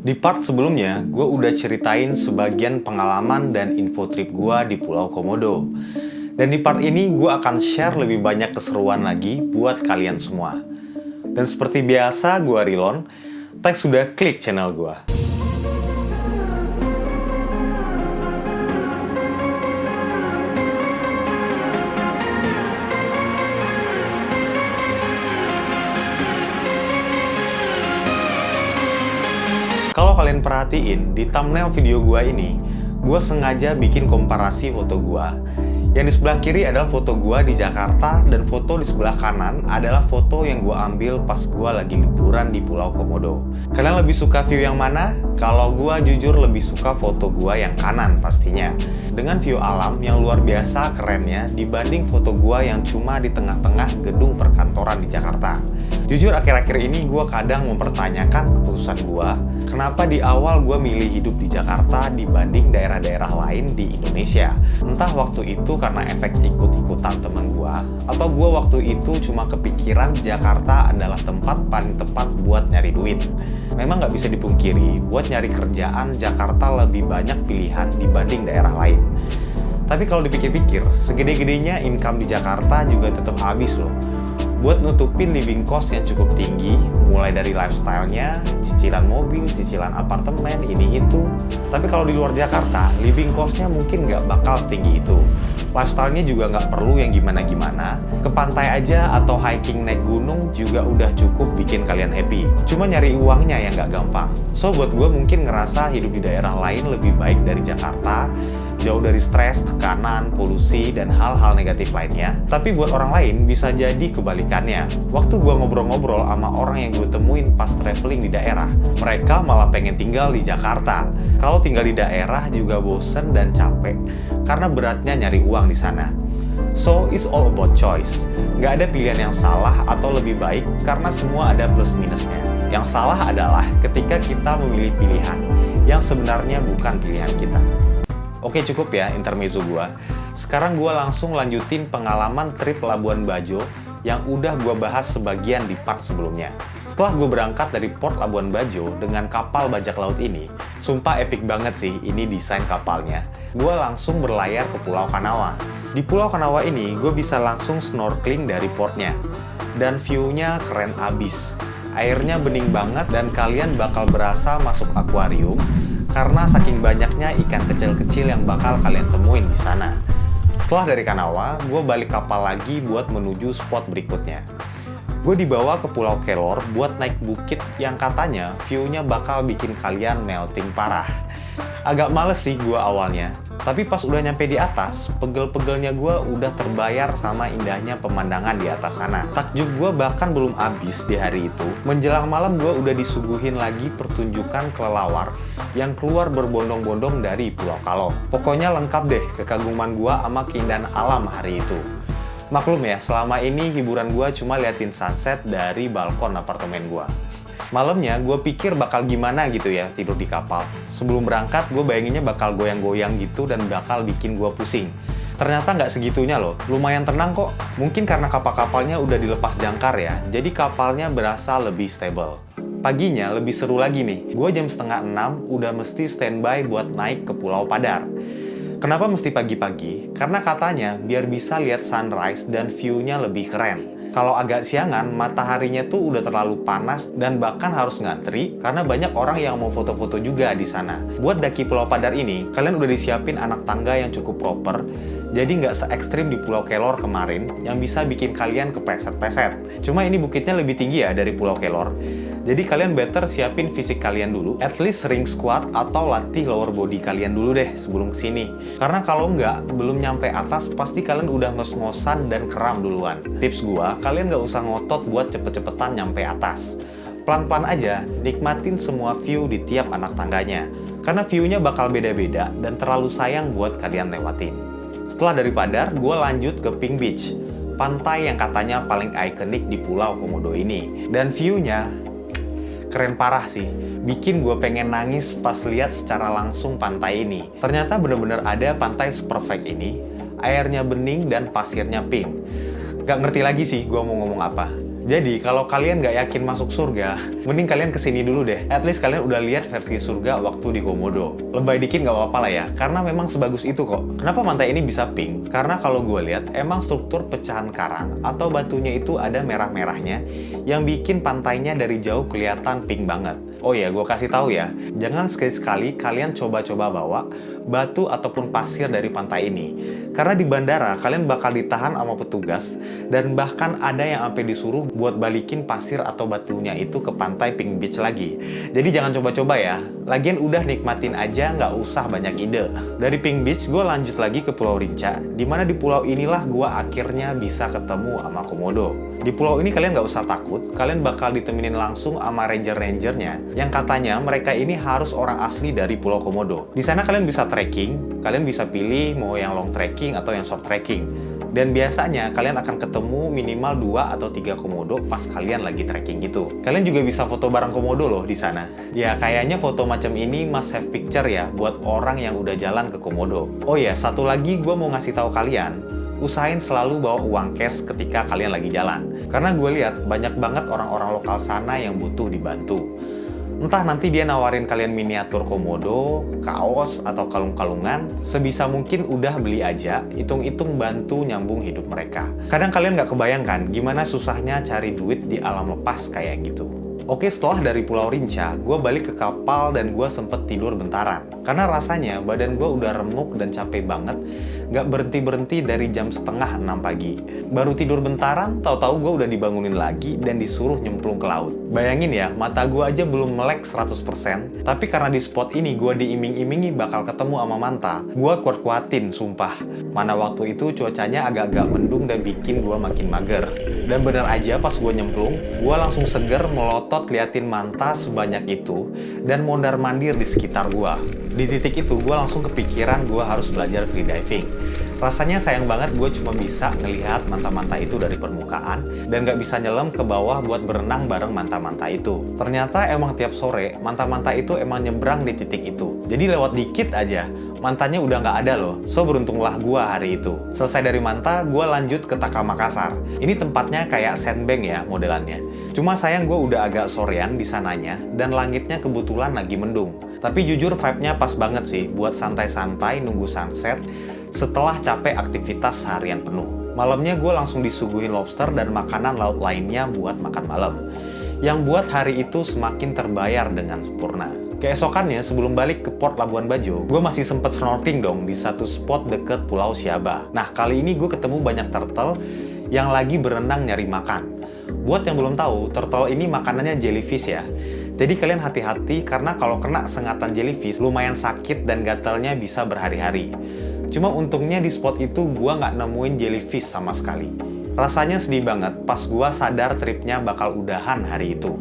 Di part sebelumnya, gue udah ceritain sebagian pengalaman dan info trip gue di Pulau Komodo. Dan di part ini, gue akan share lebih banyak keseruan lagi buat kalian semua. Dan seperti biasa, gue Rilon. Thanks sudah klik channel gue. Kalau kalian perhatiin, di thumbnail video gua ini, gua sengaja bikin komparasi foto gua. Yang di sebelah kiri adalah foto gua di Jakarta, dan foto di sebelah kanan adalah foto yang gua ambil pas gua lagi liburan di Pulau Komodo. Kalian lebih suka view yang mana? Kalau gua jujur lebih suka foto gua yang kanan pastinya. Dengan view alam yang luar biasa kerennya dibanding foto gua yang cuma di tengah-tengah gedung perkantoran di Jakarta. Jujur akhir-akhir ini gue kadang mempertanyakan keputusan gue, kenapa di awal gue milih hidup di Jakarta dibanding daerah-daerah lain di Indonesia. Entah waktu itu karena efek ikut-ikutan temen gue, atau gue waktu itu cuma kepikiran Jakarta adalah tempat paling tepat buat nyari duit. Memang nggak bisa dipungkiri, buat nyari kerjaan Jakarta lebih banyak pilihan dibanding daerah lain. Tapi kalau dipikir-pikir, segede-gedenya income di Jakarta juga tetap habis loh. Buat nutupin living cost yang cukup tinggi, mulai dari lifestyle-nya, cicilan mobil, cicilan apartemen, ini itu. Tapi kalau di luar Jakarta, living cost-nya mungkin nggak bakal setinggi itu. Lifestyle-nya juga nggak perlu yang gimana-gimana. Ke pantai aja atau hiking naik gunung juga udah cukup bikin kalian happy. Cuma nyari uangnya yang nggak gampang. So, buat gue mungkin ngerasa hidup di daerah lain lebih baik dari Jakarta, jauh dari stres, tekanan, polusi, dan hal-hal negatif lainnya. Tapi buat orang lain bisa jadi kebalikannya. Waktu gue ngobrol-ngobrol sama orang yang gue temuin pas traveling di daerah, mereka malah pengen tinggal di Jakarta. Kalau tinggal di daerah juga bosen dan capek, karena beratnya nyari uang di sana. So, it's all about choice. Nggak ada pilihan yang salah atau lebih baik, karena semua ada plus minusnya. Yang salah adalah ketika kita memilih pilihan yang sebenarnya bukan pilihan kita. Oke, cukup ya intermezzo gua. Sekarang gua langsung lanjutin pengalaman trip Labuan Bajo yang udah gua bahas sebagian di part sebelumnya. Setelah gua berangkat dari Port Labuan Bajo dengan kapal bajak laut ini, sumpah epic banget sih ini desain kapalnya. Gua langsung berlayar ke Pulau Kanawa. Di Pulau Kanawa ini, gua bisa langsung snorkeling dari portnya. Dan view-nya keren abis. Airnya bening banget dan kalian bakal berasa masuk akuarium karena saking banyaknya ikan kecil-kecil yang bakal kalian temuin di sana. Setelah dari Kanawa, gue balik kapal lagi buat menuju spot berikutnya. Gue dibawa ke Pulau Kelor buat naik bukit yang katanya view-nya bakal bikin kalian melting parah. Agak males sih gue awalnya, tapi pas udah nyampe di atas, pegel-pegelnya gue udah terbayar sama indahnya pemandangan di atas sana. Takjub gue bahkan belum habis di hari itu. Menjelang malam gue udah disuguhin lagi pertunjukan kelelawar yang keluar berbondong-bondong dari Pulau Kalong. Pokoknya lengkap deh kekaguman gue sama keindahan alam hari itu. Maklum ya, selama ini hiburan gue cuma liatin sunset dari balkon apartemen gue. Malamnya gue pikir bakal gimana gitu ya tidur di kapal. Sebelum berangkat gue bayanginnya bakal goyang-goyang gitu dan bakal bikin gue pusing. Ternyata nggak segitunya loh, lumayan tenang kok. Mungkin karena kapal-kapalnya udah dilepas jangkar ya, jadi kapalnya berasa lebih stable. Paginya lebih seru lagi nih, gue jam 5:30 udah mesti standby buat naik ke Pulau Padar. Kenapa mesti pagi-pagi? Karena katanya biar bisa lihat sunrise dan view-nya lebih keren. Kalau agak siangan, mataharinya tuh udah terlalu panas dan bahkan harus ngantri karena banyak orang yang mau foto-foto juga di sana. Buat daki Pulau Padar ini, kalian udah disiapin anak tangga yang cukup proper, jadi nggak se-ekstrim di Pulau Kelor kemarin yang bisa bikin kalian kepeset-peset. Cuma ini bukitnya lebih tinggi ya dari Pulau Kelor. Jadi kalian better siapin fisik kalian dulu, at least ring squat atau latih lower body kalian dulu deh sebelum kesini. Karena kalau nggak, belum nyampe atas pasti kalian udah ngos-ngosan dan kram duluan. Tips gua, kalian nggak usah ngotot buat cepet-cepetan nyampe atas. Pelan-pelan aja, nikmatin semua view di tiap anak tangganya. Karena view-nya bakal beda-beda dan terlalu sayang buat kalian lewatin. Setelah dari Padar, gua lanjut ke Pink Beach, pantai yang katanya paling ikonik di Pulau Komodo ini. Dan view-nya keren parah sih, bikin gue pengen nangis pas lihat secara langsung pantai ini. Ternyata bener-bener ada pantai seperfect ini, airnya bening dan pasirnya pink. Gak ngerti lagi sih gue mau ngomong apa. Jadi kalau kalian nggak yakin masuk surga, mending kalian kesini dulu deh. At least kalian udah lihat versi surga waktu di Komodo. Lebay dikit nggak apa-apa lah ya, karena memang sebagus itu kok. Kenapa pantai ini bisa pink? Karena kalau gue lihat, emang struktur pecahan karang atau batunya itu ada merah-merahnya yang bikin pantainya dari jauh kelihatan pink banget. Oh ya, gue kasih tahu ya, jangan sekali-sekali kalian coba-coba bawa batu ataupun pasir dari pantai ini. Karena di bandara, kalian bakal ditahan sama petugas, dan bahkan ada yang sampai disuruh buat balikin pasir atau batunya itu ke pantai Pink Beach lagi. Jadi jangan coba-coba ya. Lagian udah nikmatin aja, nggak usah banyak ide. Dari Pink Beach, gue lanjut lagi ke Pulau Rinca, dimana di pulau inilah gue akhirnya bisa ketemu sama Komodo. Di pulau ini kalian nggak usah takut, kalian bakal ditemenin langsung sama ranger-rangernya, yang katanya mereka ini harus orang asli dari Pulau Komodo. Di sana kalian bisa trekking, kalian bisa pilih mau yang long trekking atau yang short trekking. Dan biasanya kalian akan ketemu minimal 2 atau 3 komodo pas kalian lagi trekking gitu. Kalian juga bisa foto bareng komodo loh di sana. Ya kayaknya foto macam ini must have picture ya buat orang yang udah jalan ke Komodo. Oh ya, satu lagi gue mau ngasih tahu kalian, usahain selalu bawa uang cash ketika kalian lagi jalan. Karena gue lihat banyak banget orang-orang lokal sana yang butuh dibantu. Entah nanti dia nawarin kalian miniatur komodo, kaos, atau kalung-kalungan, sebisa mungkin udah beli aja, hitung-hitung bantu nyambung hidup mereka. Kadang kalian nggak kebayangkan gimana susahnya cari duit di alam lepas kayak gitu. Oke, setelah dari Pulau Rinca, gue balik ke kapal dan gue sempet tidur bentaran. Karena rasanya badan gue udah remuk dan capek banget, nggak berhenti-berhenti dari jam setengah 6 pagi. Baru tidur bentaran, tahu-tahu gue udah dibangunin lagi dan disuruh nyemplung ke laut. Bayangin ya, mata gue aja belum melek 100%, tapi karena di spot ini gue diiming-imingi bakal ketemu sama manta, gue kuat-kuatin, sumpah. Mana waktu itu cuacanya agak-agak mendung dan bikin gue makin mager. Dan bener aja pas gue nyemplung, gue langsung seger melotot liatin manta sebanyak itu dan mondar-mandir di sekitar gue. Di titik itu gue langsung kepikiran gue harus belajar freediving. Rasanya sayang banget gue cuma bisa ngelihat manta-manta itu dari permukaan dan gak bisa nyelam ke bawah buat berenang bareng manta-manta itu. Ternyata emang tiap sore manta-manta itu emang nyebrang di titik itu. Jadi lewat dikit aja mantanya udah nggak ada loh. So beruntunglah gue hari itu. Selesai dari Manta, gue lanjut ke Taka Makassar. Ini tempatnya kayak sandbank ya modelannya. Cuma sayang gue udah agak sorean di sananya dan langitnya kebetulan lagi mendung. Tapi jujur vibe-nya pas banget sih buat santai-santai nunggu sunset setelah capek aktivitas seharian penuh. Malamnya gue langsung disuguhin lobster dan makanan laut lainnya buat makan malam, yang buat hari itu semakin terbayar dengan sempurna. Keesokannya sebelum balik ke Port Labuan Bajo, gue masih sempet snorkeling dong di satu spot deket Pulau Siaba. Nah kali ini gue ketemu banyak turtle yang lagi berenang nyari makan. Buat yang belum tahu, turtle ini makanannya jellyfish ya. Jadi kalian hati-hati karena kalau kena sengatan jellyfish lumayan sakit dan gatalnya bisa berhari-hari. Cuma untungnya di spot itu gue nggak nemuin jellyfish sama sekali. Rasanya sedih banget pas gue sadar tripnya bakal udahan hari itu.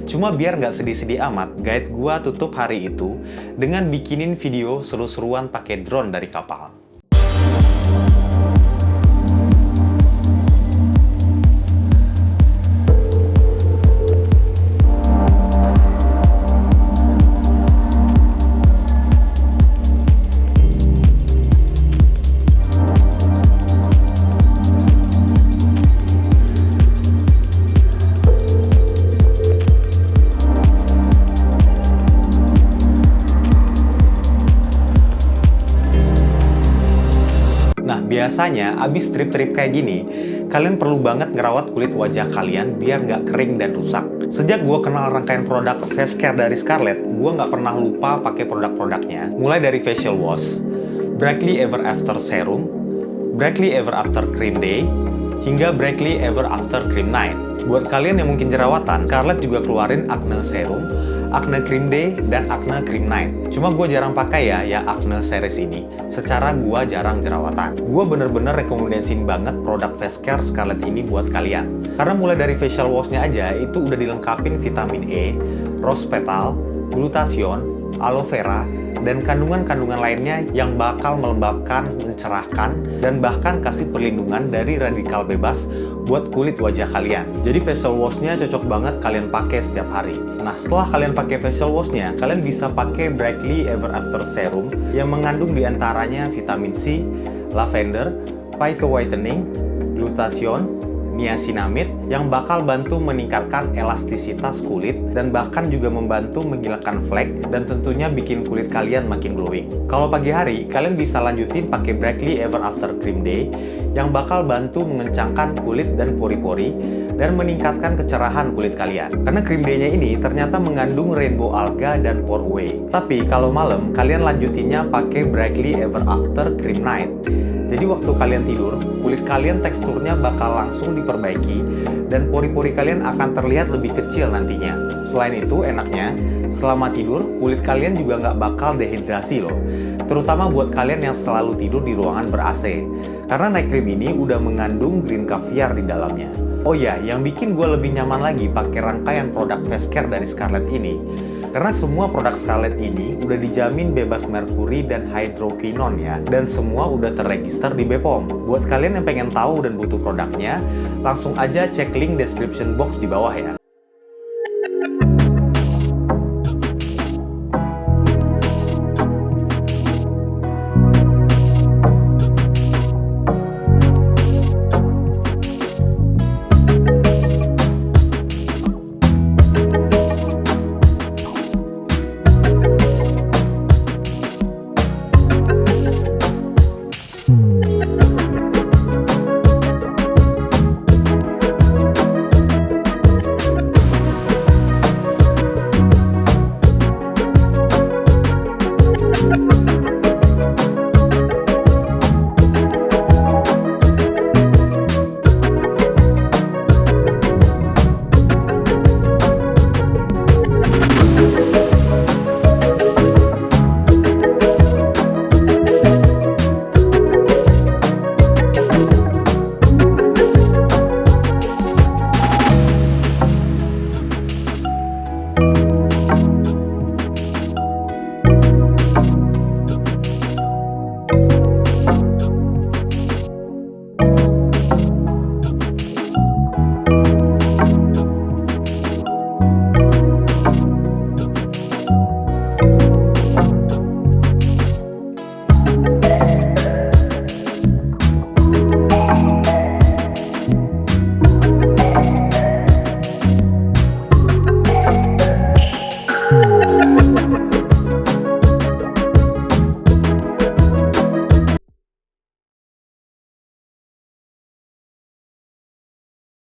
Cuma biar nggak sedih-sedih amat, guide gue tutup hari itu dengan bikinin video seru-seruan pakai drone dari kapal. Biasanya, abis trip-trip kayak gini, kalian perlu banget ngerawat kulit wajah kalian biar nggak kering dan rusak. Sejak gue kenal rangkaian produk face care dari Scarlett, gue nggak pernah lupa pakai produk-produknya. Mulai dari facial wash, Brightly Ever After Serum, Brightly Ever After Cream Day, hingga Brightly Ever After Cream Night. Buat kalian yang mungkin jerawatan, Scarlett juga keluarin Acne Serum, Acne Cream Day, dan Acne Cream Night. Cuma gue jarang pakai ya Acne series ini. Secara gue jarang jerawatan. Gue bener-bener rekomendasiin banget produk face care Scarlett ini buat kalian. Karena mulai dari facial wash-nya aja, itu udah dilengkapin vitamin E, rose petal, glutathione, aloe vera, dan kandungan-kandungan lainnya yang bakal melembabkan, mencerahkan, dan bahkan kasih perlindungan dari radikal bebas buat kulit wajah kalian. Jadi facial wash-nya cocok banget kalian pakai setiap hari. Nah, setelah kalian pakai facial wash-nya, kalian bisa pakai Brightly Ever After Serum yang mengandung diantaranya vitamin C, lavender, phyto whitening, glutathione, niacinamide yang bakal bantu meningkatkan elastisitas kulit dan bahkan juga membantu menghilangkan flek dan tentunya bikin kulit kalian makin glowing. Kalau pagi hari, kalian bisa lanjutin pakai Brightly Ever After Cream Day yang bakal bantu mengencangkan kulit dan pori-pori dan meningkatkan kecerahan kulit kalian. Karena cream day-nya ini ternyata mengandung rainbow alga dan pore whey. Tapi kalau malam, kalian lanjutinnya pakai Brightly Ever After Cream Night. Jadi waktu kalian tidur, kulit kalian teksturnya bakal langsung diperbaiki dan pori-pori kalian akan terlihat lebih kecil nantinya. Selain itu, enaknya, selama tidur, kulit kalian juga nggak bakal dehidrasi loh. Terutama buat kalian yang selalu tidur di ruangan ber-AC. Karena night cream ini udah mengandung green caviar di dalamnya. Oh ya, yang bikin gue lebih nyaman lagi pakai rangkaian produk face care dari Scarlett ini, karena semua produk Scarlett ini udah dijamin bebas merkuri dan hydroquinone ya, dan semua udah terregister di BPOM. Buat kalian yang pengen tahu dan butuh produknya, langsung aja cek link description box di bawah ya.